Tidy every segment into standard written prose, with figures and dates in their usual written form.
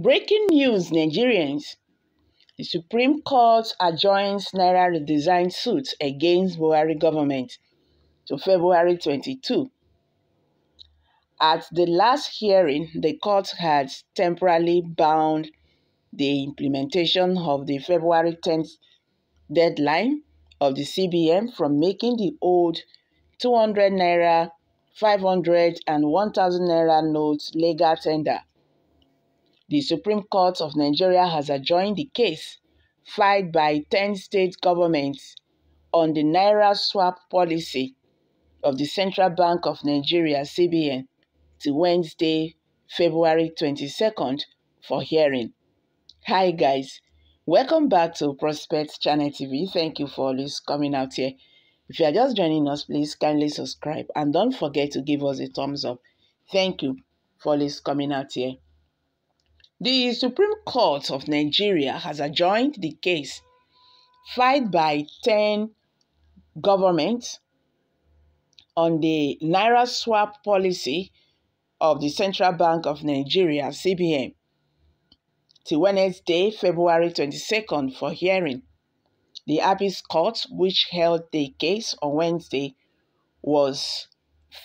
Breaking news, Nigerians. The Supreme Court adjourns Naira redesign suit against Buhari government to February 22. At the last hearing, the court had temporarily bound the implementation of the February 10th deadline of the CBN from making the old 200 Naira, 500 and 1,000 Naira notes legal tender. The Supreme Court of Nigeria has adjourned the case filed by 10 state governments on the Naira swap policy of the Central Bank of Nigeria (CBN) to Wednesday, February 22nd for hearing. Hi guys, welcome back to Prospect Channel TV. Thank you for always coming out here. If you are just joining us, please kindly subscribe and don't forget to give us a thumbs up. Thank you for always coming out here. The Supreme Court of Nigeria has adjourned the case filed by 10 governments on the Naira swap policy of the Central Bank of Nigeria (CBN) to Wednesday, February 22nd for hearing. The Appeals Court, which held the case on Wednesday, was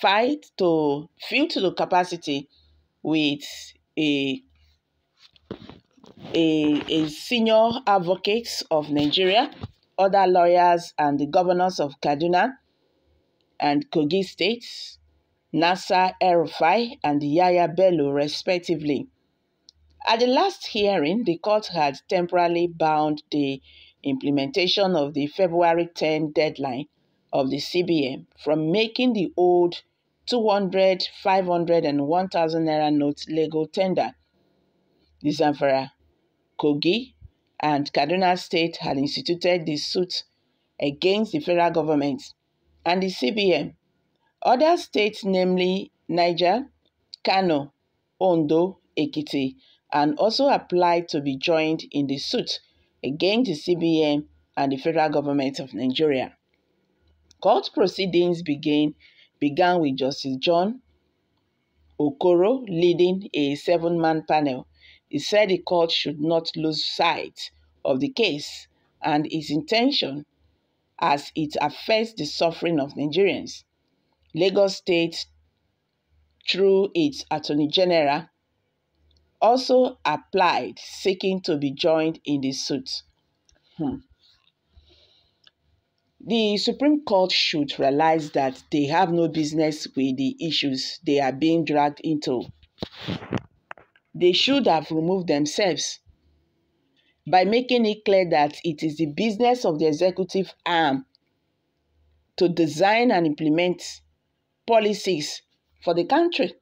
filled to the capacity with a senior advocate of Nigeria, other lawyers, and the governors of Kaduna and Kogi states, Nasir El-Rufai and Yahaya Bello, respectively. At the last hearing, the court had temporarily bound the implementation of the February 10 deadline of the CBN from making the old 200, 500 and 1,000 Naira notes legal tender. The Zamfara, Kogi, and Kaduna State had instituted the suit against the federal government and the CBN. Other states, namely Niger, Kano, Ondo, Ekiti, and also applied to be joined in the suit against the CBN and the federal government of Nigeria. Court proceedings began with Justice John Okoro leading a 7-man panel. He said the court should not lose sight of the case and its intention as it affects the suffering of Nigerians. Lagos State, through its Attorney General, also applied seeking to be joined in the suit. The Supreme Court should realize that they have no business with the issues they are being dragged into. They should have removed themselves by making it clear that it is the business of the executive arm to design and implement policies for the country.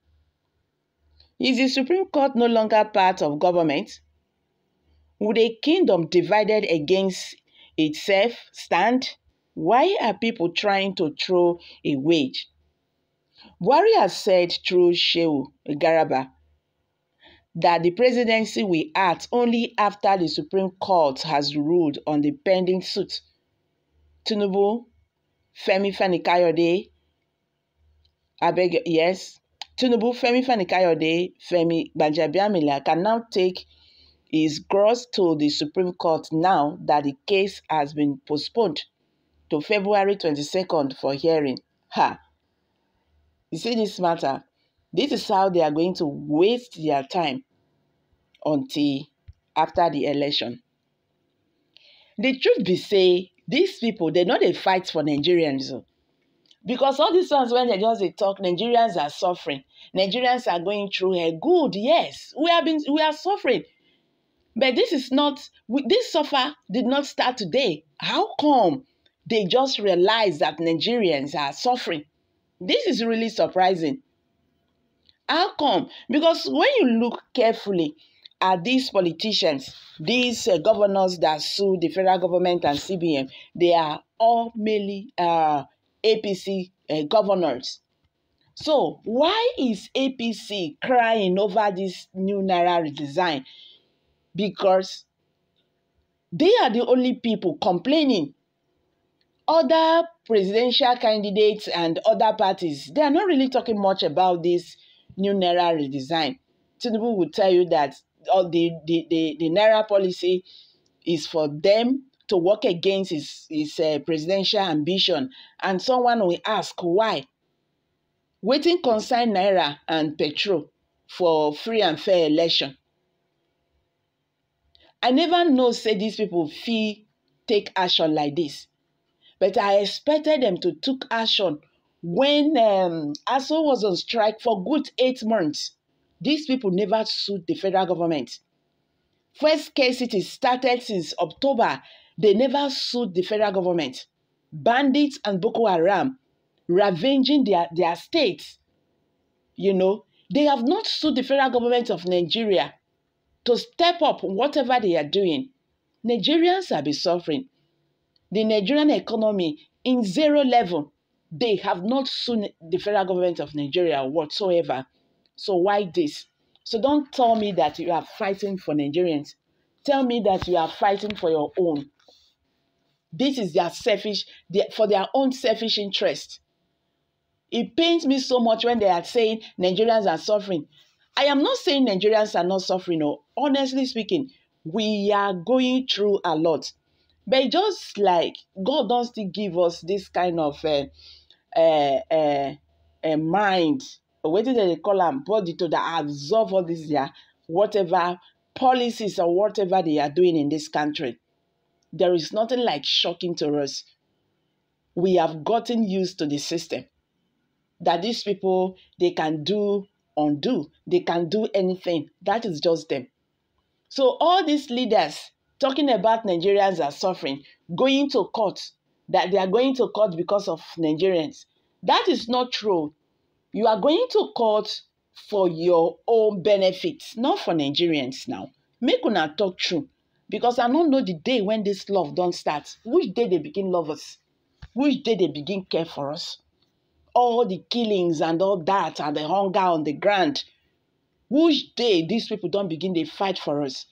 Is the Supreme Court no longer part of government? Would a kingdom divided against itself stand? Why are people trying to throw a wedge? Buhari has said through Shehu Garaba that the presidency will act only after the Supreme Court has ruled on the pending suit. Tinubu, Femi Fani-Kayode, Tinubu, Femi Fani-Kayode, Femi Gbajabiamila can now take his gross to the Supreme Court now that the case has been postponed to February 22nd for hearing. You see this matter? This is how they are going to waste their time until after the election. The truth be say, these people, they know they fight for Nigerians. Because all these ones, when they just talk, Nigerians are suffering. Nigerians are going through a good, yes. We are suffering. But this suffer did not start today. How come they just realize that Nigerians are suffering? This is really surprising. How come? Because when you look carefully at these politicians, these governors that sue the federal government and CBN, they are all mainly APC governors. So why is APC crying over this new Naira redesign? Because they are the only people complaining. Other presidential candidates and other parties, they are not really talking much about this new Naira redesign. Tinubu will tell you that or the Naira policy is for them to work against his presidential ambition. And someone will ask why. Wetin concern Naira and petrol for free and fair election? I never know say these people fit take action like this, but I expected them to take action when ASO was on strike for good 8 months. These people never sued the federal government. First case it is started since October. They never sued the federal government. Bandits and Boko Haram ravaging their states. They have not sued the federal government of Nigeria to step up whatever they are doing. Nigerians have been suffering. The Nigerian economy in zero level. They have not sued the federal government of Nigeria whatsoever. So why this? So don't tell me that you are fighting for Nigerians. Tell me that you are fighting for your own. This is for their own selfish interest. It pains me so much when they are saying Nigerians are suffering. I am not saying Nigerians are not suffering. No. Honestly speaking, we are going through a lot. But just like God don't still give us this kind of mind, or what do they call them, body to that absorb all this whatever policies or whatever they are doing in this country. There is nothing like shocking to us. We have gotten used to the system. That these people, they can undo. They can do anything. That is just them. So all these leaders talking about Nigerians are suffering, going to court, that they are going to court because of Nigerians. That is not true. You are going to court for your own benefits, not for Nigerians now. Make una talk true. Because I don't know the day when this love don't start. Which day they begin love us? Which day they begin care for us? All the killings and all that and the hunger on the ground. Which day these people don't begin they fight for us?